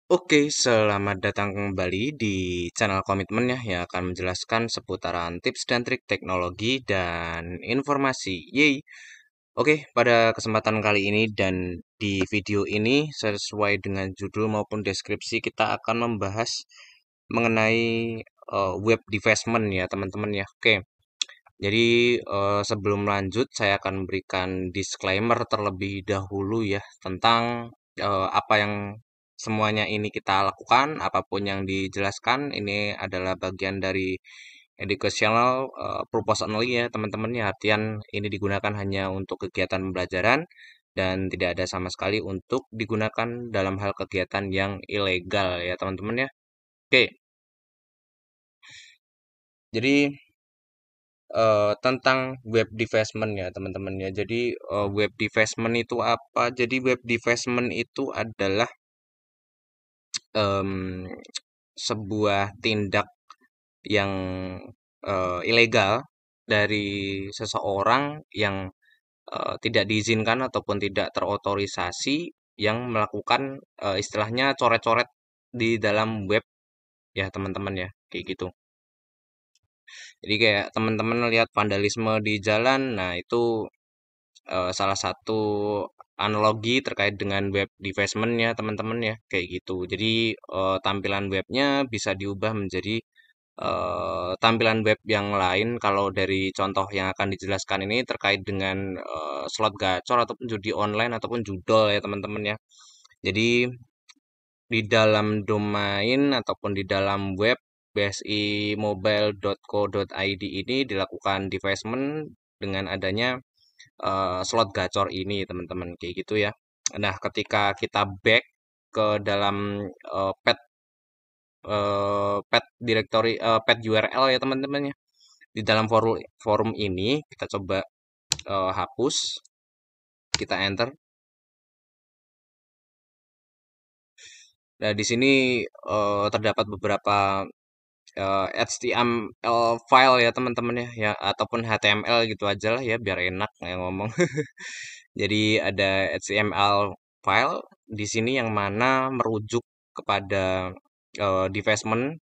Oke, selamat datang kembali di channel Komitmen ya, yang akan menjelaskan seputaran tips dan trik teknologi dan informasi. Yeay. Oke, pada kesempatan kali ini dan di video ini sesuai dengan judul maupun deskripsi kita akan membahas mengenai web development ya, teman-teman ya. Oke. Jadi sebelum lanjut saya akan memberikan disclaimer terlebih dahulu ya tentang apa yang semuanya ini kita lakukan, apapun yang dijelaskan ini adalah bagian dari educational purpose only ya teman-teman ya. Artian ini digunakan hanya untuk kegiatan pembelajaran dan tidak ada sama sekali untuk digunakan dalam hal kegiatan yang ilegal ya teman-teman ya. Oke, jadi tentang web development ya teman-teman ya. Jadi web development itu apa? Jadi web development itu adalah em, sebuah tindak yang ilegal dari seseorang yang tidak diizinkan ataupun tidak terotorisasi yang melakukan istilahnya coret-coret di dalam web ya teman-teman ya kayak gitu. Jadi kayak teman-teman lihat vandalisme di jalan, nah itu salah satu analogi terkait dengan web development ya teman-teman ya kayak gitu. Jadi tampilan webnya bisa diubah menjadi tampilan web yang lain. Kalau dari contoh yang akan dijelaskan ini terkait dengan slot gacor ataupun judi online ataupun judol ya teman-teman ya. Jadi di dalam domain ataupun di dalam web bsimobile.co.id ini dilakukan development dengan adanya slot gacor ini teman-teman kayak gitu ya. Nah, ketika kita back ke dalam pet directory pet URL ya teman-teman ya. Di dalam forum forum ini kita coba hapus, kita enter. Nah, di sini terdapat beberapa HTML file ya teman-teman ya, ya ataupun HTML gitu aja lah ya biar enak yang ngomong. Jadi ada HTML file di sini yang mana merujuk kepada development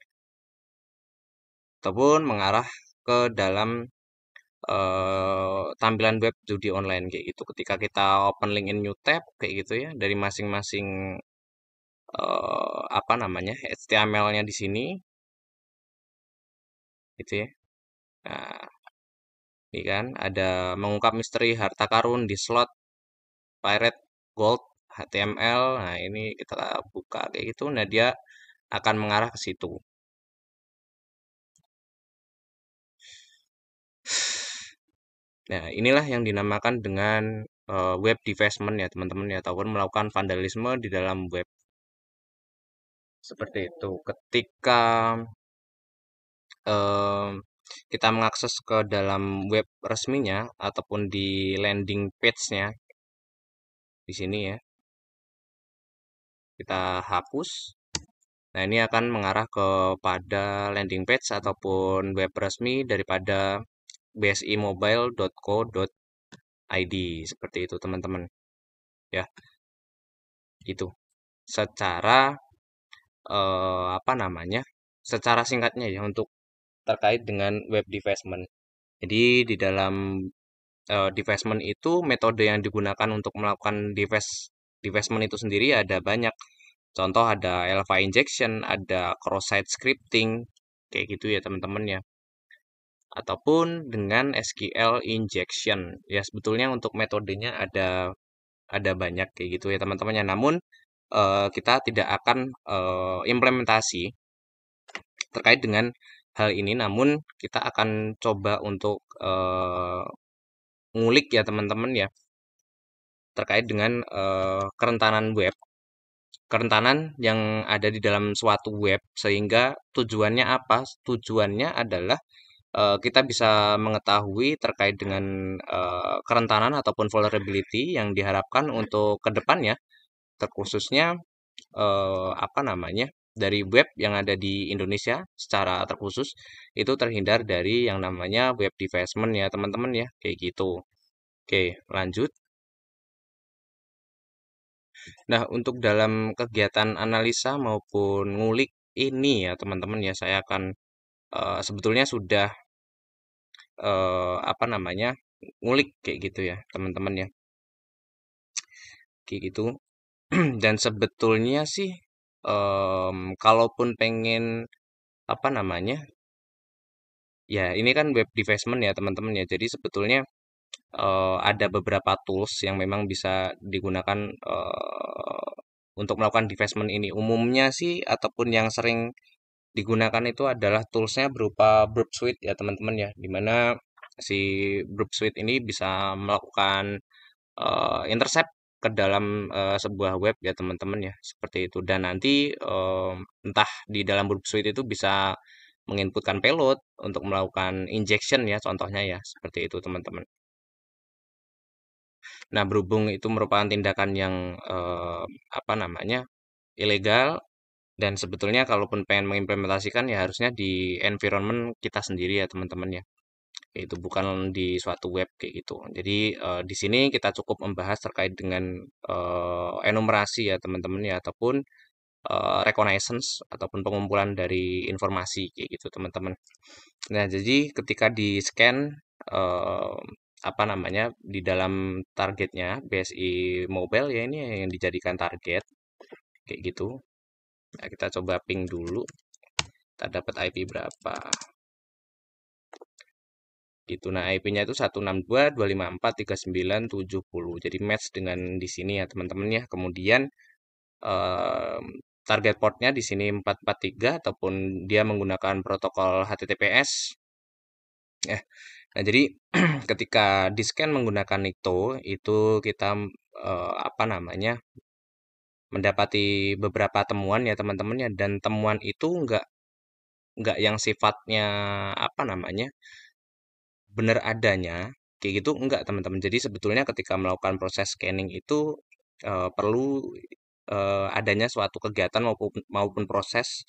ataupun mengarah ke dalam tampilan web judi online kayak gitu. Ketika kita open link in new tab kayak gitu ya dari masing-masing apa namanya HTML-nya di sini gitu ya. Nah, ini kan ada mengungkap misteri harta karun di slot Pirate Gold HTML. Nah, ini kita buka kayak gitu. Nah, dia akan mengarah ke situ. Nah, inilah yang dinamakan dengan web development ya, teman-teman ya, ataupun melakukan vandalisme di dalam web. Seperti itu. Ketika em, kita mengakses ke dalam web resminya ataupun di landing page-nya di sini ya, kita hapus. Nah, ini akan mengarah kepada landing page ataupun web resmi daripada bsimobile.co.id seperti itu teman-teman ya. Itu secara apa namanya? Secara singkatnya ya untuk terkait dengan web development. Jadi di dalam development itu metode yang digunakan untuk melakukan development itu sendiri ada banyak. Contoh ada Elva injection, ada cross-site scripting, kayak gitu ya teman-teman ya. Ataupun dengan SQL injection. Ya sebetulnya untuk metodenya ada banyak kayak gitu ya teman-teman ya. Namun kita tidak akan implementasi terkait dengan hal ini, namun kita akan coba untuk ngulik ya teman-teman ya terkait dengan kerentanan web, kerentanan yang ada di dalam suatu web sehingga tujuannya apa? Tujuannya adalah kita bisa mengetahui terkait dengan kerentanan ataupun vulnerability yang diharapkan untuk kedepannya, terkhususnya apa namanya dari web yang ada di Indonesia secara terkhusus itu terhindar dari yang namanya web development ya teman-teman ya kayak gitu. Oke, lanjut. Nah, untuk dalam kegiatan analisa maupun ngulik ini ya teman-teman ya, saya akan sebetulnya sudah apa namanya, ngulik kayak gitu ya teman-teman ya, kayak gitu. Dan sebetulnya sih, kalaupun pengen apa namanya, ya ini kan web development ya teman-teman ya. Jadi sebetulnya ada beberapa tools yang memang bisa digunakan untuk melakukan development ini. Umumnya sih ataupun yang sering digunakan itu adalah toolsnya berupa Burp Suite ya teman-teman ya, dimana si Burp Suite ini bisa melakukan intercept ke dalam sebuah web ya teman-teman ya, seperti itu. Dan nanti entah di dalam Burp Suite itu bisa menginputkan payload untuk melakukan injection ya, contohnya ya, seperti itu teman-teman. Nah, berhubung itu merupakan tindakan yang apa namanya, ilegal, dan sebetulnya kalaupun pengen mengimplementasikan ya harusnya di environment kita sendiri ya teman-teman ya. Itu bukan di suatu web kayak gitu. Jadi di sini kita cukup membahas terkait dengan enumerasi ya teman-teman ya, ataupun reconnaissance ataupun pengumpulan dari informasi kayak gitu teman-teman. Nah, jadi ketika di scan eh, apa namanya, di dalam targetnya BSI Mobile ya, ini yang dijadikan target kayak gitu. Nah, kita coba ping dulu. Kita dapat IP berapa? Gitu. Nah, IP-nya itu 162.254.39.70. Jadi match dengan di sini ya, teman-teman ya. Kemudian em, target portnya di sini 443 ataupun dia menggunakan protokol HTTPS. Ya. Nah, jadi ketika di-scan menggunakan Nikto itu kita apa namanya? Mendapati beberapa temuan ya teman-teman ya, dan temuan itu nggak yang sifatnya apa namanya, benar adanya kayak gitu, enggak teman-teman. Jadi sebetulnya ketika melakukan proses scanning itu perlu adanya suatu kegiatan maupun proses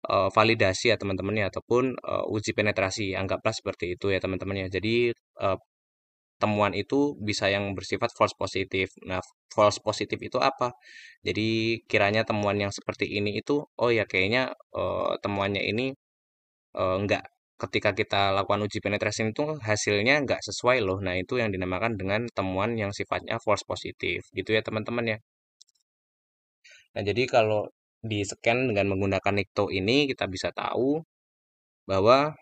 validasi ya teman-teman ya, ataupun uji penetrasi, anggaplah seperti itu ya teman-teman ya. Jadi eh, temuan itu bisa yang bersifat false positif. Nah, false positif itu apa? Jadi kiranya temuan yang seperti ini itu, oh ya kayaknya temuannya ini enggak, ketika kita lakukan uji penetrasi itu hasilnya nggak sesuai loh. Nah, itu yang dinamakan dengan temuan yang sifatnya false positif. Gitu ya teman-teman ya. Nah, jadi kalau di scan dengan menggunakan Nikto ini kita bisa tahu bahwa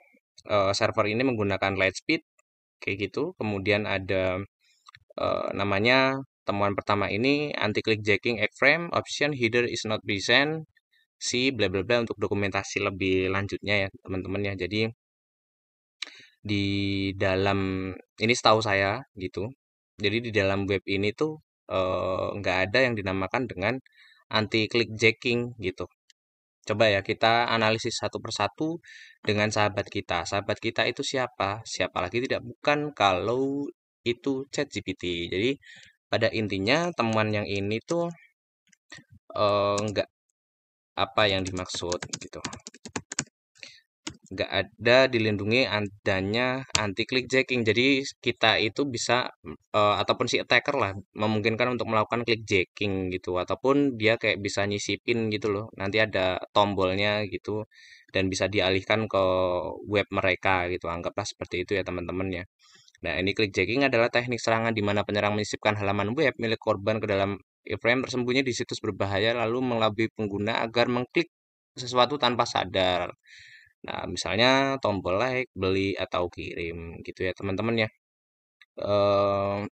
server ini menggunakan Lightspeed kayak gitu. Kemudian ada namanya temuan pertama ini anti-click jacking Frame option header is not present, si bla bla bla untuk dokumentasi lebih lanjutnya ya teman-teman ya. Jadi di dalam ini setahu saya gitu. Jadi di dalam web ini tuh nggak ada yang dinamakan dengan anti click jacking gitu. Coba ya kita analisis satu persatu dengan sahabat kita. Sahabat kita itu siapa? Siapa lagi tidak bukan kalau itu ChatGPT. Jadi pada intinya temuan yang ini tuh nggak apa yang dimaksud gitu. Nggak ada dilindungi adanya anti click jacking. Jadi kita itu bisa ataupun si attacker lah memungkinkan untuk melakukan click jacking gitu, ataupun dia kayak bisa nyisipin gitu loh. Nanti ada tombolnya gitu dan bisa dialihkan ke web mereka gitu. Anggaplah seperti itu ya teman-teman ya. Nah, ini click jacking adalah teknik serangan di mana penyerang menyisipkan halaman web milik korban ke dalam iframe tersembunyi di situs berbahaya lalu mengelabui pengguna agar mengklik sesuatu tanpa sadar. Nah, misalnya tombol like, beli, atau kirim gitu ya teman-teman ya. Eh,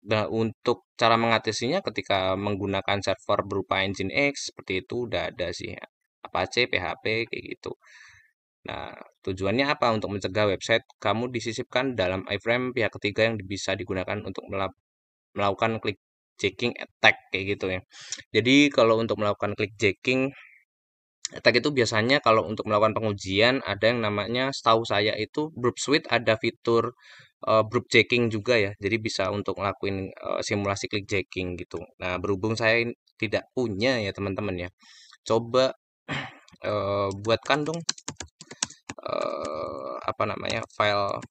Nah, untuk cara mengatasinya ketika menggunakan server berupa Nginx seperti itu udah ada sih. Apache, PHP kayak gitu. Nah, tujuannya apa? Untuk mencegah website kamu disisipkan dalam iframe pihak ketiga yang bisa digunakan untuk melakukan click jacking attack kayak gitu ya. Jadi kalau untuk melakukan click jacking attack itu biasanya kalau untuk melakukan pengujian ada yang namanya, setahu saya itu Burp Suite ada fitur Burp Jacking juga ya. Jadi bisa untuk ngelakuin simulasi click jacking gitu. Nah, berhubung saya tidak punya ya teman-teman ya. Coba buatkan dong apa namanya, file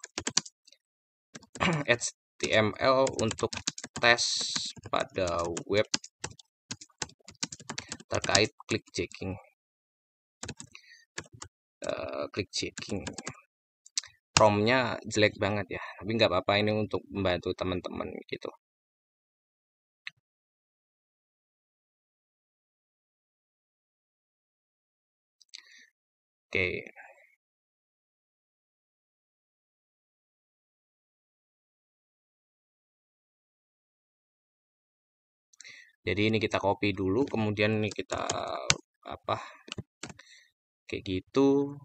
HTML untuk tes pada web terkait clickjacking. Clickjacking. Promnya jelek banget ya, tapi nggak apa-apa, ini untuk membantu teman-teman gitu. Oke, jadi ini kita copy dulu, kemudian ini kita apa kayak gitu,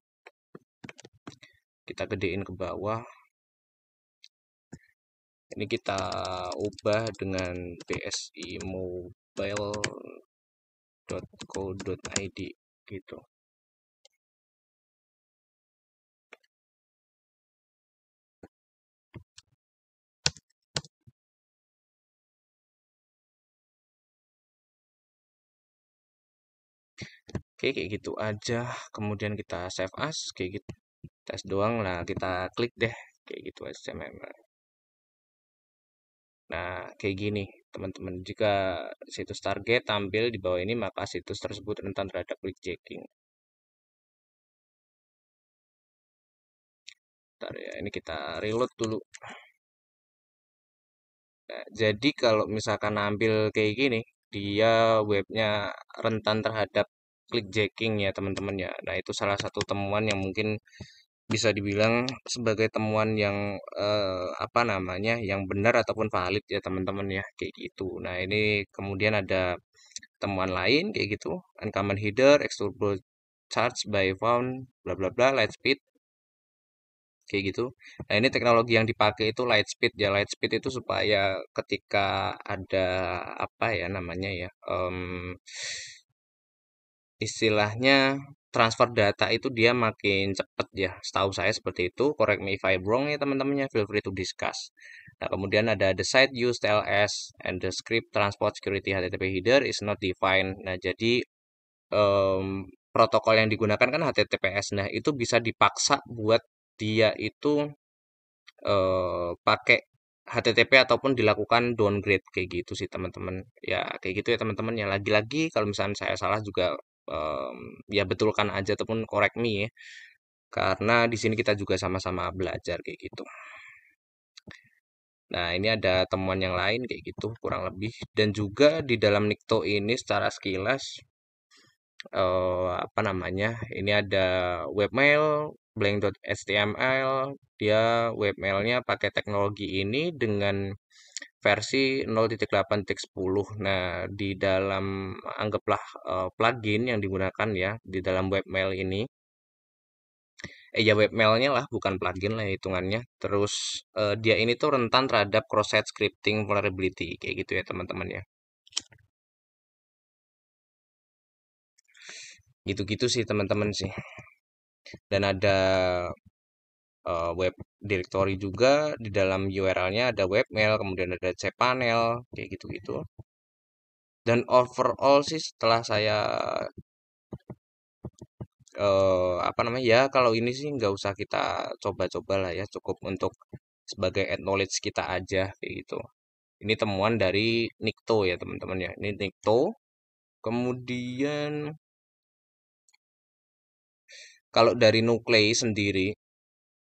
kita gedein ke bawah. Ini kita ubah dengan bsimobile.co.id gitu. Oke, kayak gitu aja. Kemudian kita save as, kayak gitu. Tes doang lah, kita klik deh, kayak gitu HTML. Nah, kayak gini, teman-teman. Jika situs target tampil di bawah ini, maka situs tersebut rentan terhadap clickjacking. Bentar ya, ini kita reload dulu. Nah, jadi kalau misalkan ambil kayak gini, dia webnya rentan terhadap clickjacking ya teman-teman ya. Nah, itu salah satu temuan yang mungkin bisa dibilang sebagai temuan yang apa namanya, yang benar ataupun valid ya teman-teman ya, kayak gitu. Nah, ini kemudian ada temuan lain kayak gitu, uncommon header, extrude charge by found, bla bla bla, Lightspeed kayak gitu. Nah, ini teknologi yang dipakai itu Lightspeed ya. Lightspeed itu supaya ketika ada apa ya namanya ya, istilahnya transfer data itu dia makin cepat ya. Setahu saya seperti itu. Correct me if I'm wrong ya teman-temannya. Feel free to discuss. Nah, kemudian ada the site use TLS and the script transport security HTTP header is not defined. Nah, jadi protokol yang digunakan kan HTTPS. Nah, itu bisa dipaksa buat dia itu pakai HTTP ataupun dilakukan downgrade kayak gitu sih teman-teman. Ya kayak gitu ya teman-teman. Ya lagi-lagi kalau misalnya saya salah juga em, ya betulkan aja ataupun correct me ya. Karena di sini kita juga sama-sama belajar kayak gitu. Nah, ini ada temuan yang lain kayak gitu kurang lebih, dan juga di dalam Nikto ini secara sekilas apa namanya? Ini ada webmail blank.html, dia webmailnya pakai teknologi ini dengan versi 0.8.10. Nah, di dalam anggaplah plugin yang digunakan ya di dalam webmail ini, ya webmailnya lah, bukan plugin lah ya hitungannya. Terus dia ini tuh rentan terhadap cross-site scripting vulnerability kayak gitu ya teman-teman ya. Gitu-gitu sih teman-teman sih. Dan ada web directory juga, di dalam URL-nya ada webmail, kemudian ada cpanel kayak gitu-gitu. Dan overall sih setelah saya apa namanya ya, kalau ini sih nggak usah kita coba-coba lah ya, cukup untuk sebagai acknowledge kita aja kayak gitu. Ini temuan dari Nikto ya teman-teman ya, ini Nikto. Kemudian kalau dari Nuclei sendiri,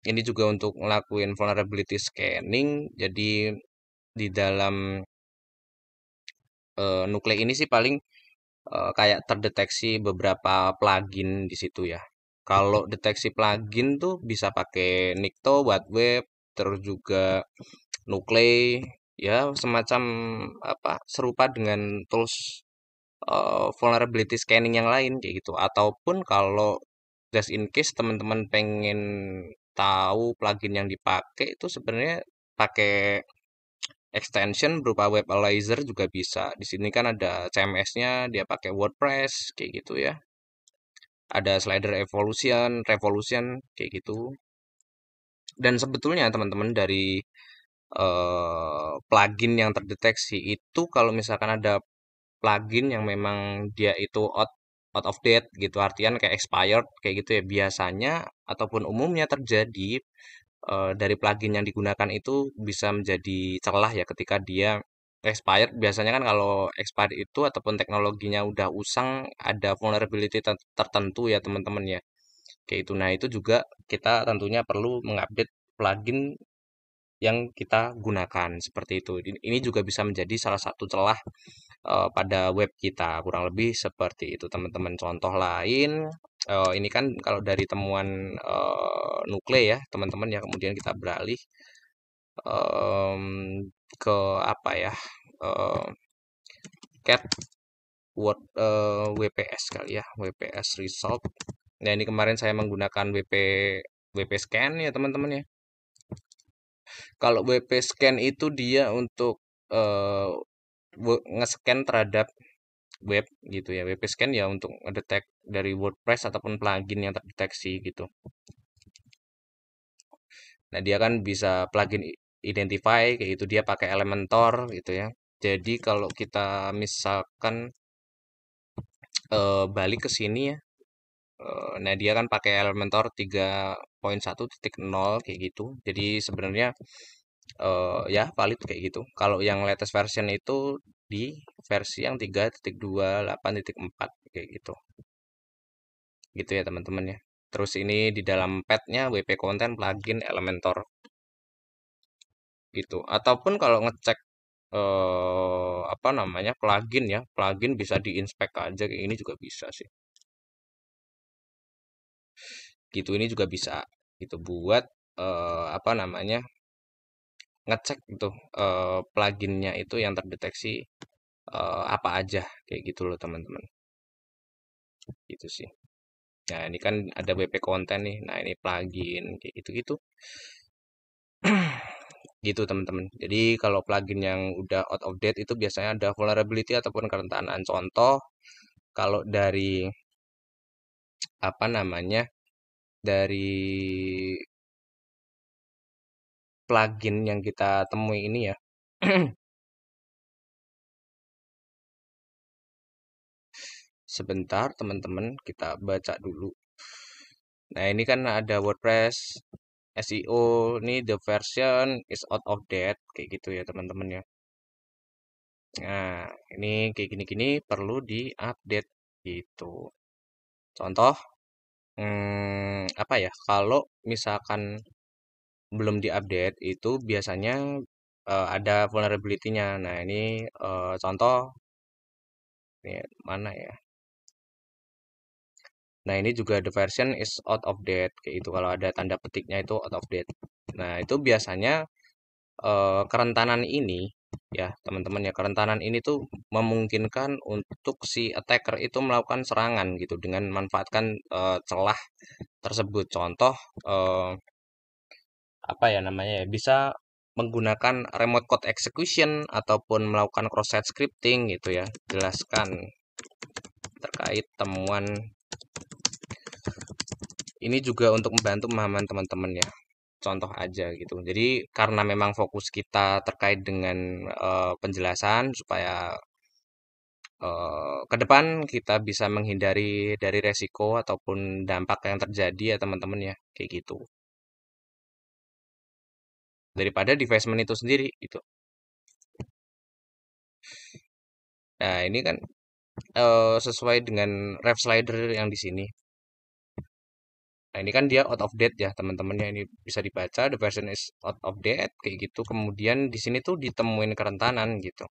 ini juga untuk ngelakuin vulnerability scanning. Jadi di dalam Nuclei ini sih paling kayak terdeteksi beberapa plugin di situ ya. Kalau deteksi plugin tuh bisa pakai Nikto buat web, terus juga Nuclei, ya semacam apa serupa dengan tools vulnerability scanning yang lain kayak gitu. Ataupun kalau just in case teman-teman pengen tahu plugin yang dipakai itu sebenarnya pakai extension berupa web analyzer juga bisa. Di sini kan ada CMS-nya, dia pakai WordPress kayak gitu ya. Ada slider evolution, revolution kayak gitu. Dan sebetulnya teman-teman dari plugin yang terdeteksi itu, kalau misalkan ada plugin yang memang dia itu out of date gitu, artian kayak expired kayak gitu ya, biasanya ataupun umumnya terjadi dari plugin yang digunakan itu bisa menjadi celah ya ketika dia expired biasanya kan kalau expired itu ataupun teknologinya udah usang ada vulnerability tertentu ya teman-teman ya. Kayak itu. Nah, itu juga kita tentunya perlu mengupdate plugin yang kita gunakan seperti itu. Ini juga bisa menjadi salah satu celah pada web kita. Kurang lebih seperti itu, teman-teman. Contoh lain, ini kan kalau dari temuan Nukle ya, teman-teman ya. Kemudian kita beralih em, ke apa ya? eh, Cat Word WPS kali ya, WPS result. Nah, ini kemarin saya menggunakan WP scan ya, teman-teman ya. Kalau WP scan itu dia untuk eh, nge-scan terhadap web gitu ya. WP scan ya untuk ngedetek dari WordPress ataupun plugin yang terdeteksi gitu. Nah, dia kan bisa plugin identify kayak gitu, dia pakai Elementor gitu ya. Jadi kalau kita misalkan balik ke sini ya. Nah, dia kan pakai Elementor 3.1.0 kayak gitu. Jadi sebenarnya ya valid kayak gitu. Kalau yang latest version itu di versi yang 3.28.4 kayak gitu. Gitu ya teman-teman ya. Terus ini di dalam padnya WP Content plugin Elementor gitu. Ataupun kalau ngecek apa namanya plugin ya, plugin bisa diinspek aja kayak ini juga bisa sih. Gitu ini juga bisa gitu buat apa namanya ngecek itu pluginnya itu yang terdeteksi apa aja kayak gitu loh teman-teman. Gitu sih. Nah, ini kan ada WP konten nih. Nah, ini plugin kayak gitu-gitu. Gitu teman-teman. Jadi kalau plugin yang udah out of date itu biasanya ada vulnerability ataupun kerentanan. Contoh kalau dari apa namanya? Dari plugin yang kita temui ini ya. Sebentar teman-teman, kita baca dulu. Nah, ini kan ada WordPress SEO, ini the version is out of date kayak gitu ya teman-teman ya. Nah, ini kayak gini-gini perlu diupdate gitu. Contoh, apa ya? Kalau misalkan belum diupdate itu biasanya ada vulnerability-nya. Nah, ini contoh, ini mana ya? Nah, ini juga the version is out of date kayak itu. Kalau ada tanda petiknya itu out of date. Nah, itu biasanya kerentanan ini ya teman-teman ya kerentanan ini tuh memungkinkan untuk si attacker itu melakukan serangan gitu dengan memanfaatkan celah tersebut. Contoh eh, apa ya namanya ya bisa menggunakan remote code execution ataupun melakukan cross-site scripting gitu ya. Jelaskan terkait temuan ini juga untuk membantu pemahaman teman-teman ya. Contoh aja gitu. Jadi karena memang fokus kita terkait dengan penjelasan supaya ke depan kita bisa menghindari dari resiko ataupun dampak yang terjadi ya teman-teman ya kayak gitu. Daripada divestment itu sendiri gitu. Nah, ini kan sesuai dengan ref slider yang di sini. Nah, ini kan dia out of date ya teman-teman ya. Ini bisa dibaca the version is out of date kayak gitu. Kemudian di sini tuh ditemuin kerentanan gitu.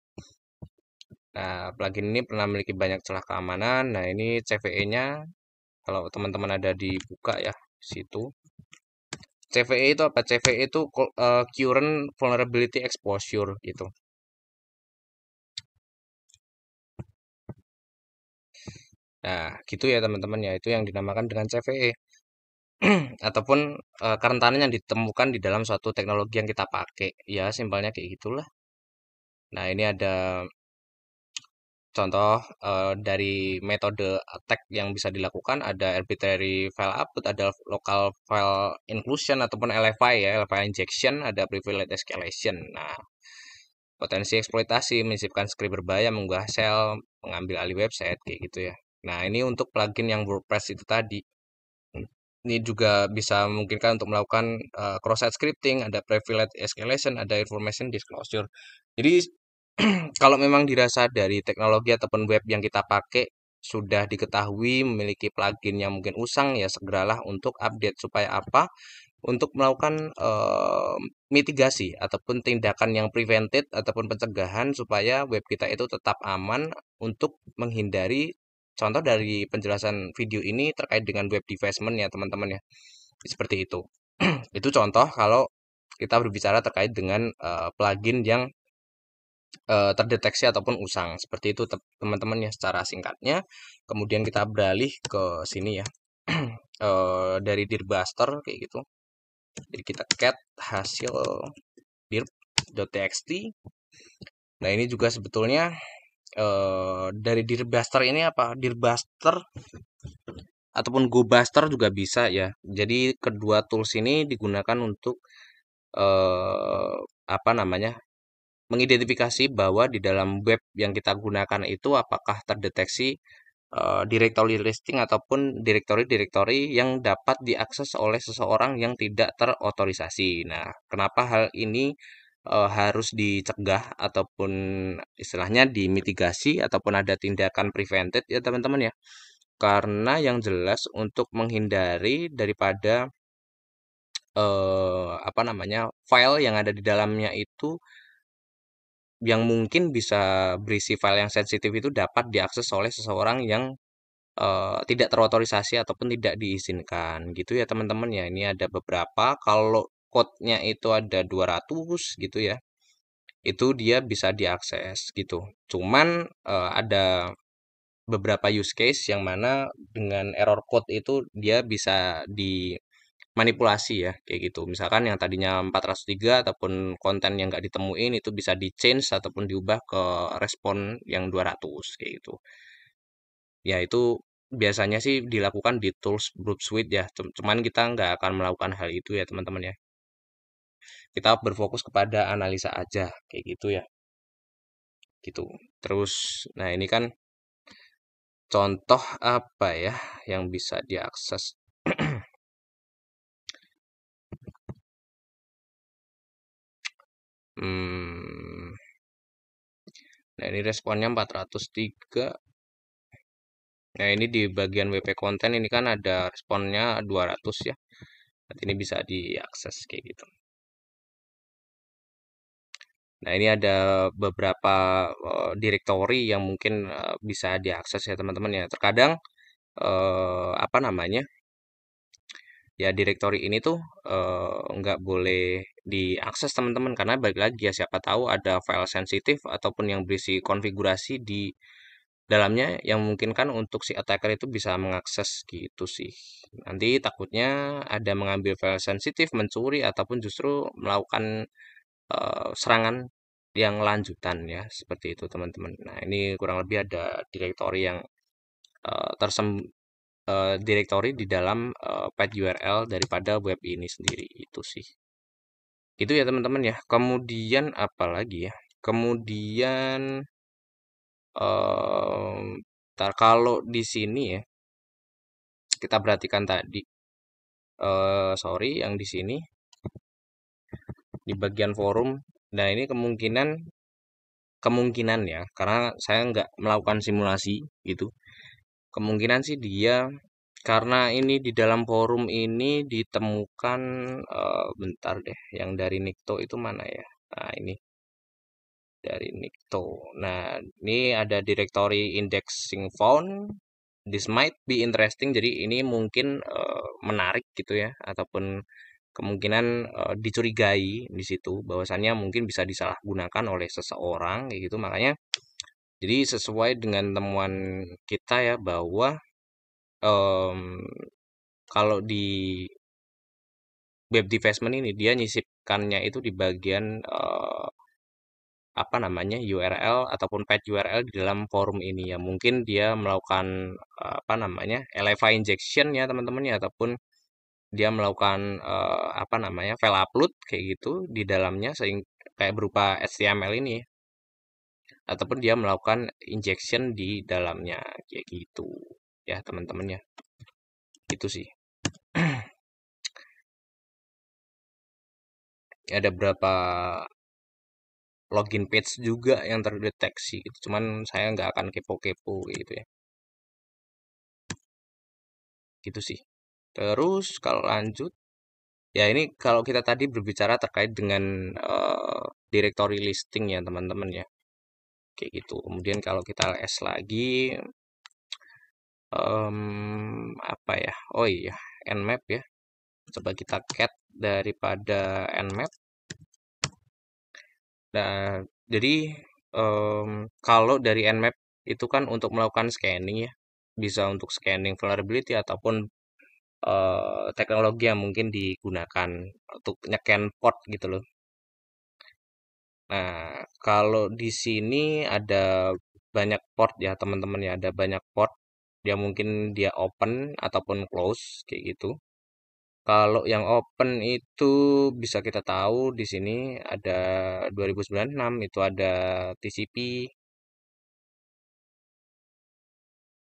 Nah, plugin ini pernah memiliki banyak celah keamanan. Nah, ini CVE-nya kalau teman-teman ada dibuka ya situ. CVE itu apa? CVE itu current vulnerability exposure gitu. Nah, gitu ya teman-teman ya. Itu yang dinamakan dengan CVE ataupun kerentanan yang ditemukan di dalam suatu teknologi yang kita pakai. Ya, simpelnya kayak gitulah. Nah, ini ada contoh dari metode attack yang bisa dilakukan ada arbitrary file output, ada local file inclusion ataupun LFI ya, LFI injection, ada privilege escalation. Nah, potensi eksploitasi, menyisipkan script berbahaya, mengunggah shell, mengambil alih website kayak gitu ya. Nah, ini untuk plugin yang WordPress itu tadi. Ini juga bisa memungkinkan untuk melakukan cross-site scripting, ada privilege escalation, ada information disclosure. Jadi Kalau memang dirasa dari teknologi ataupun web yang kita pakai sudah diketahui memiliki plugin yang mungkin usang, ya segeralah untuk update. Supaya apa? Untuk melakukan mitigasi ataupun tindakan yang prevented ataupun pencegahan supaya web kita itu tetap aman, untuk menghindari, contoh dari penjelasan video ini terkait dengan web defacement ya teman-teman ya, seperti itu. Itu contoh kalau kita berbicara terkait dengan plugin yang terdeteksi ataupun usang, seperti itu teman-teman ya secara singkatnya. Kemudian kita beralih ke sini ya. Dari dirbuster kayak gitu, jadi kita cat hasil dirb.txt. Nah ini juga sebetulnya dari dirbuster ini apa, dirbuster ataupun gobuster juga bisa ya. Jadi kedua tools ini digunakan untuk apa namanya, mengidentifikasi bahwa di dalam web yang kita gunakan itu apakah terdeteksi directory listing ataupun direktori-direktori yang dapat diakses oleh seseorang yang tidak terotorisasi. Nah, kenapa hal ini harus dicegah ataupun istilahnya dimitigasi ataupun ada tindakan prevented ya teman-teman ya? Karena yang jelas untuk menghindari daripada apa namanya, file yang ada di dalamnya itu yang mungkin bisa berisi file yang sensitif itu dapat diakses oleh seseorang yang tidak terotorisasi ataupun tidak diizinkan gitu ya teman-teman ya. Ini ada beberapa, kalau code-nya itu ada 200 gitu ya, itu dia bisa diakses gitu. Cuman ada beberapa use case yang mana dengan error code itu dia bisa dimanipulasi ya kayak gitu. Misalkan yang tadinya 403 ataupun konten yang nggak ditemuin itu bisa di change ataupun diubah ke respon yang 200 kayak gitu. Ya itu biasanya sih dilakukan di tools Brute Suite ya. Cuman kita nggak akan melakukan hal itu ya teman-teman ya. Kita berfokus kepada analisa aja kayak gitu ya. Gitu. Terus, nah ini kan contoh apa ya yang bisa diakses. Hmm, nah ini responnya 403. Nah ini di bagian WP konten ini kan ada responnya 200 ya. Nanti ini bisa diakses kayak gitu. Nah, ini ada beberapa directory yang mungkin bisa diakses ya teman-teman ya. Terkadang apa namanya, ya directory ini tuh nggak boleh diakses teman-teman, karena balik lagi ya siapa tahu ada file sensitif ataupun yang berisi konfigurasi di dalamnya yang memungkinkan untuk si attacker itu bisa mengakses gitu sih. Nanti takutnya ada mengambil file sensitif, mencuri ataupun justru melakukan serangan yang lanjutan ya, seperti itu teman-teman. Nah ini kurang lebih ada directory yang eh, tersem directory di dalam path URL daripada web ini sendiri itu sih. Itu ya teman-teman ya. Kemudian apa lagi ya? Kemudian em, kalau di sini ya kita perhatikan tadi, sorry yang di sini di bagian forum. Nah ini kemungkinan kemungkinan ya, karena saya nggak melakukan simulasi gitu. Kemungkinan sih dia karena ini di dalam forum ini ditemukan bentar deh, yang dari Nikto itu mana ya? Nah, ini dari Nikto. Nah, ini ada directory indexing found. This might be interesting. Jadi ini mungkin menarik gitu ya, ataupun kemungkinan dicurigai di situ bahwasannya mungkin bisa disalahgunakan oleh seseorang kayak gitu. Makanya jadi sesuai dengan temuan kita ya bahwa em, kalau di web development ini dia nyisipkannya itu di bagian apa namanya, URL ataupun path URL di dalam forum ini ya. Mungkin dia melakukan apa namanya, LFI injection ya teman-teman ya, ataupun dia melakukan apa namanya, file upload kayak gitu di dalamnya, sehingga kayak berupa HTML ini ya. Ataupun dia melakukan injection di dalamnya kayak gitu ya teman-teman ya. Itu sih. Ada berapa login page juga yang terdeteksi gitu. Cuman saya nggak akan kepo-kepo gitu ya. Gitu sih. Terus kalau lanjut, ya ini kalau kita tadi berbicara terkait dengan directory listing ya teman-teman ya. Kayak gitu. Kemudian kalau kita LS lagi, apa ya? Oh iya, Nmap ya. Coba kita cat daripada Nmap. Nah, jadi kalau dari Nmap itu kan untuk melakukan scanning ya, bisa untuk scanning vulnerability ataupun teknologi yang mungkin digunakan untuk nyecan port gitu loh. Nah, kalau di sini ada banyak port ya teman-teman ya, ada banyak port yang mungkin dia open ataupun close kayak gitu. Kalau yang open itu bisa kita tahu di sini ada 2096 itu ada TCP,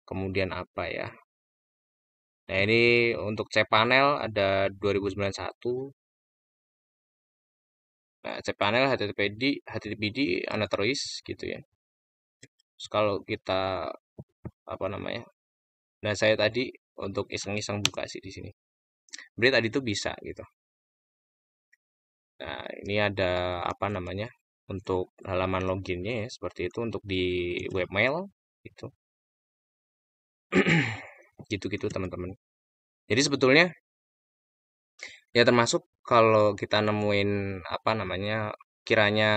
kemudian apa ya? Nah, ini untuk cPanel ada 2091. Nah, cPanel HTTPD unauthorized gitu ya. Terus kalau kita apa namanya? Nah, saya tadi untuk iseng-iseng buka sih di sini. Berarti tadi tuh bisa gitu. Nah, ini ada apa namanya? Untuk halaman loginnya ya, seperti itu untuk di webmail gitu. Gitu-gitu teman-teman. Jadi sebetulnya ya termasuk kalau kita nemuin apa namanya kiranya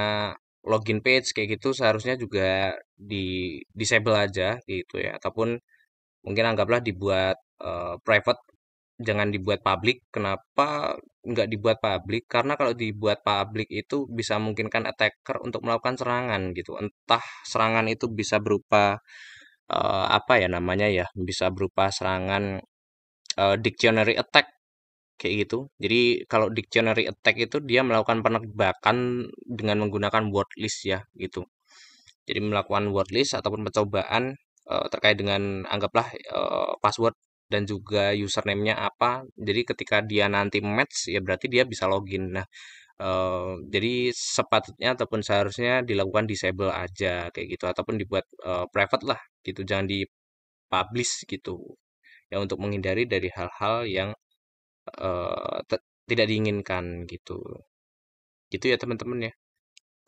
login page kayak gitu seharusnya juga di disable aja gitu ya ataupun mungkin anggaplah dibuat private, jangan dibuat public. Kenapa nggak dibuat public? Karena kalau dibuat public itu bisa memungkinkan attacker untuk melakukan serangan gitu. Entah serangan itu bisa berupa apa ya namanya ya, bisa berupa serangan dictionary attack kayak gitu. Jadi kalau dictionary attack itu dia melakukan penebakan dengan menggunakan word list ya gitu. Jadi melakukan word list ataupun percobaan terkait dengan anggaplah password dan juga username-nya apa. Jadi ketika dia nanti match ya berarti dia bisa login. Nah, jadi sepatutnya ataupun seharusnya dilakukan disable aja kayak gitu ataupun dibuat private lah gitu. Jangan di publish gitu. Ya untuk menghindari dari hal-hal yang tidak diinginkan gitu. Gitu ya teman-teman ya.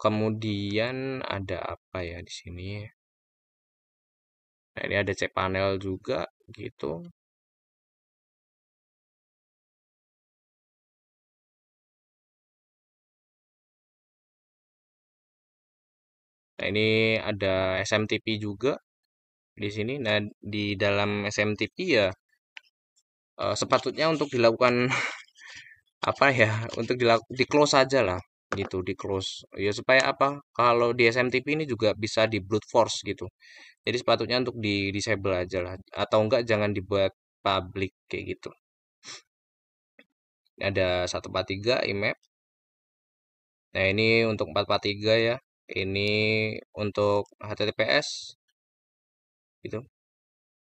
Kemudian ada apa ya di sini? Nah, ini ada cPanel juga gitu. Nah, ini ada SMTP juga di sini. Nah, di dalam SMTP ya sepatutnya untuk dilakukan apa ya? Untuk di close saja lah gitu, di close. Ya supaya apa? Kalau di SMTP ini juga bisa di brute force gitu. Jadi sepatutnya untuk di disable aja lah atau enggak jangan dibuat public kayak gitu. Ini ada 143 IMAP. Nah, ini untuk 443 ya. Ini untuk HTTPS gitu.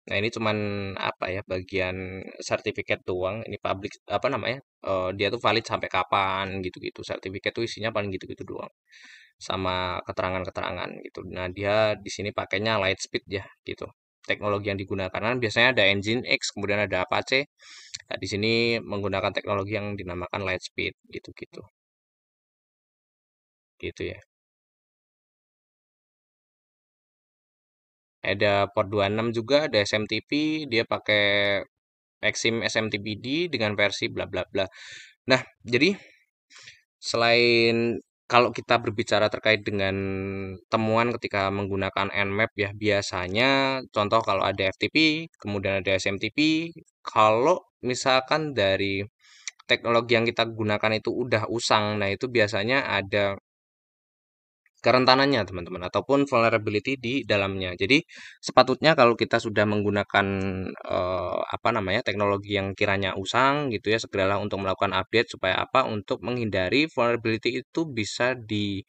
Nah, ini cuman apa ya, bagian sertifikat doang. Ini public apa namanya? Dia tuh valid sampai kapan gitu-gitu. Sertifikat tuh isinya paling gitu-gitu doang. Sama keterangan-keterangan gitu. Nah, dia di sini pakainya Lightspeed ya gitu. Teknologi yang digunakan kan biasanya ada Nginx, kemudian ada Apache. Nah, di sini menggunakan teknologi yang dinamakan Lightspeed gitu-gitu. Gitu ya. Ada port 26 juga, ada SMTP, dia pakai Exim SMTPD dengan versi bla bla bla. Nah, jadi selain kalau kita berbicara terkait dengan temuan ketika menggunakan Nmap ya, biasanya contoh kalau ada FTP, kemudian ada SMTP, kalau misalkan dari teknologi yang kita gunakan itu udah usang, nah itu biasanya ada kerentanannya teman-teman ataupun vulnerability di dalamnya. Jadi sepatutnya kalau kita sudah menggunakan apa namanya teknologi yang kiranya usang gitu ya segeralah untuk melakukan update supaya apa untuk menghindari vulnerability itu bisa di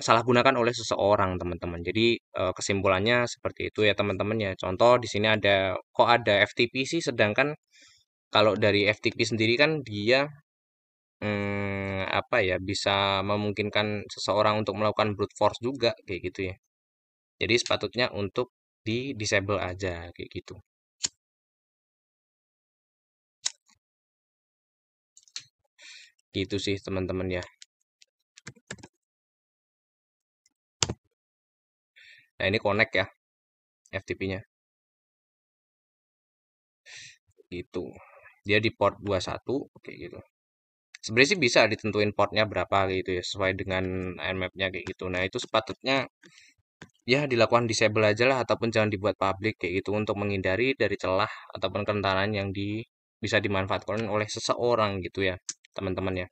salahgunakan oleh seseorang teman-teman. Jadi kesimpulannya seperti itu ya teman-teman ya. Contoh di sini ada kok ada FTP sih sedangkan kalau dari FTP sendiri kan dia apa ya, bisa memungkinkan seseorang untuk melakukan brute force juga kayak gitu ya. Jadi sepatutnya untuk di disable aja kayak gitu. Gitu sih teman-teman ya. Nah, ini connect ya FTP-nya gitu. Dia di port 21 kayak gitu. Sebenarnya sih bisa ditentuin portnya berapa gitu ya sesuai dengan nmap-nya kayak gitu. Nah, itu sepatutnya ya dilakukan disable aja lah ataupun jangan dibuat public kayak gitu untuk menghindari dari celah ataupun kerentanan yang bisa dimanfaatkan oleh seseorang gitu ya teman-teman ya.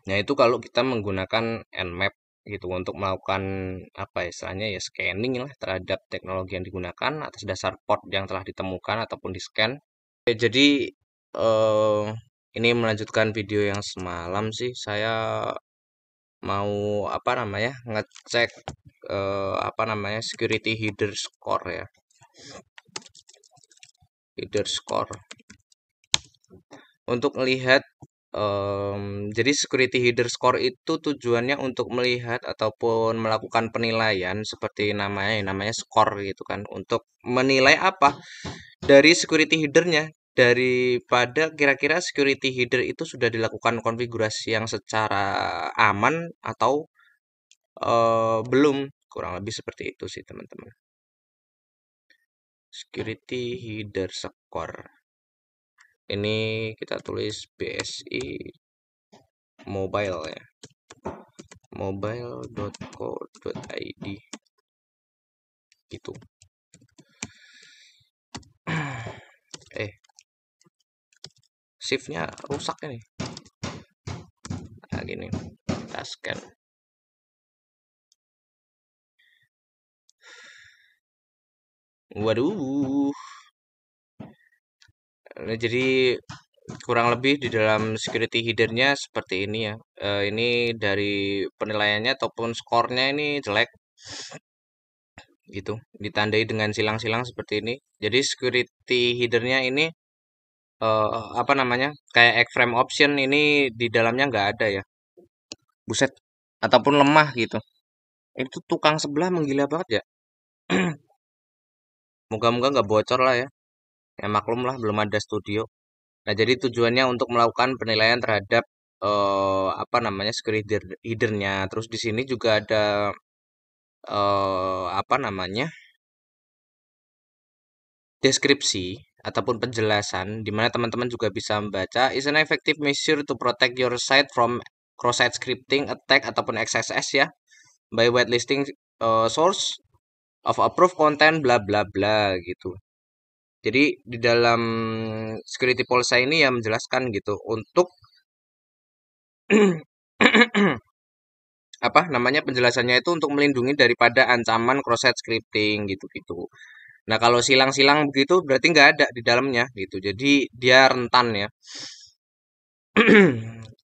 Nah itu kalau kita menggunakan nmap gitu untuk melakukan apa ya, istilahnya ya scanning lah terhadap teknologi yang digunakan atas dasar port yang telah ditemukan ataupun di scan. Oke, jadi eh, ini melanjutkan video yang semalam sih saya mau apa namanya ngecek apa namanya security header score ya, header score untuk melihat jadi security header score itu tujuannya untuk melihat ataupun melakukan penilaian seperti namanya score gitu kan untuk menilai apa dari security headernya daripada kira-kira security header itu sudah dilakukan konfigurasi yang secara aman atau belum, kurang lebih seperti itu sih teman-teman. Security header score. Ini kita tulis BSI mobile ya. mobile.co.id gitu. Shiftnya rusak ini. Nah, gini. Kita scan. Waduh. Nah, jadi kurang lebih di dalam security headernya seperti ini ya. Ini dari penilaiannya ataupun skornya ini jelek gitu. Ditandai dengan silang-silang seperti ini. Jadi security headernya ini apa namanya? Kayak X-frame option ini di dalamnya nggak ada ya. Buset. Ataupun lemah gitu. Itu tukang sebelah menggila banget ya. Moga-moga nggak bocor lah ya. Ya maklum lah belum ada studio. Nah, jadi tujuannya untuk melakukan penilaian terhadap apa namanya security headernya. Terus di sini juga ada apa namanya deskripsi ataupun penjelasan di mana teman-teman juga bisa membaca is an effective measure to protect your site from cross-site scripting attack ataupun XSS ya by whitelisting source of approved content bla bla bla gitu. Jadi di dalam security policy ini ya menjelaskan gitu untuk apa namanya penjelasannya itu untuk melindungi daripada ancaman cross-site scripting gitu-gitu. Nah kalau silang-silang begitu berarti nggak ada di dalamnya gitu. Jadi dia rentan ya.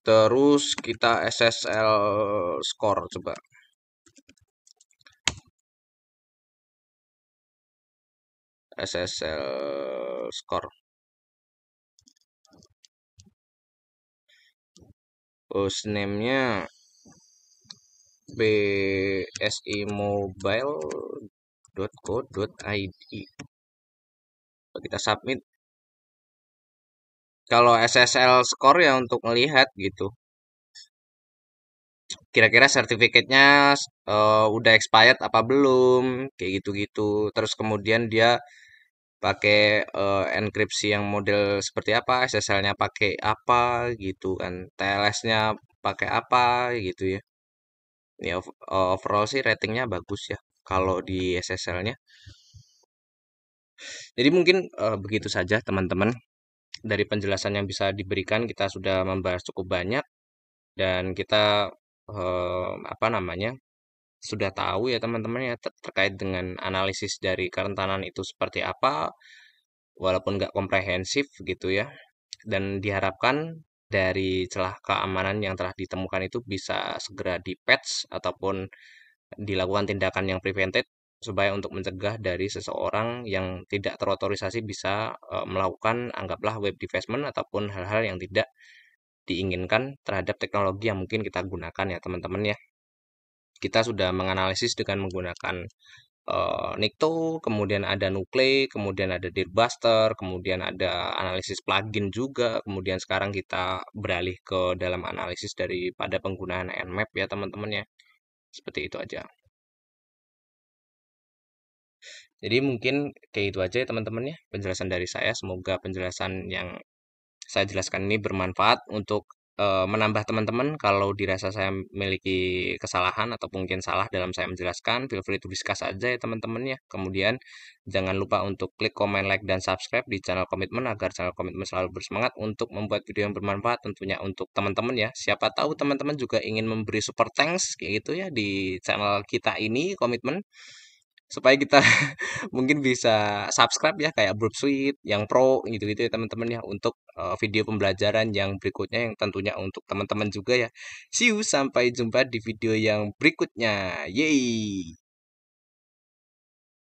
Terus kita SSL score coba. SSL score. Hostname-nya bsimobile.co.id. Kita submit. Kalau SSL score ya untuk melihat gitu. Kira-kira sertifikatnya udah expired apa belum, kayak gitu-gitu. Terus kemudian dia pakai enkripsi yang model seperti apa, SSL-nya pakai apa gitu kan, TLS-nya pakai apa gitu ya. Ini overall sih ratingnya bagus ya kalau di SSL-nya. Jadi mungkin begitu saja teman-teman. Dari penjelasan yang bisa diberikan kita sudah membahas cukup banyak dan kita apa namanya sudah tahu ya teman-teman ya terkait dengan analisis dari kerentanan itu seperti apa walaupun nggak komprehensif gitu ya dan diharapkan dari celah keamanan yang telah ditemukan itu bisa segera di-patch ataupun dilakukan tindakan yang prevented supaya untuk mencegah dari seseorang yang tidak terotorisasi bisa melakukan anggaplah web defacement ataupun hal-hal yang tidak diinginkan terhadap teknologi yang mungkin kita gunakan ya teman-teman ya. Kita sudah menganalisis dengan menggunakan Nikto, kemudian ada Nuclei, kemudian ada Deadbuster, kemudian ada analisis plugin juga, kemudian sekarang kita beralih ke dalam analisis daripada penggunaan Nmap ya teman-teman ya. Seperti itu aja. Jadi mungkin kayak itu aja ya teman-teman ya penjelasan dari saya. Semoga penjelasan yang saya jelaskan ini bermanfaat untuk menambah teman-teman. Kalau dirasa saya memiliki kesalahan atau mungkin salah dalam saya menjelaskan, feel free to discuss aja ya teman-teman ya. Kemudian jangan lupa untuk klik comment, like, dan subscribe di channel Komitmen agar channel Komitmen selalu bersemangat untuk membuat video yang bermanfaat tentunya untuk teman-teman ya. Siapa tahu teman-teman juga ingin memberi super thanks kayak gitu ya di channel kita ini Komitmen supaya kita mungkin bisa subscribe ya kayak Burp Suite yang pro gitu-gitu ya teman-teman ya untuk video pembelajaran yang berikutnya yang tentunya untuk teman-teman juga ya. See you sampai jumpa di video yang berikutnya. Yeay.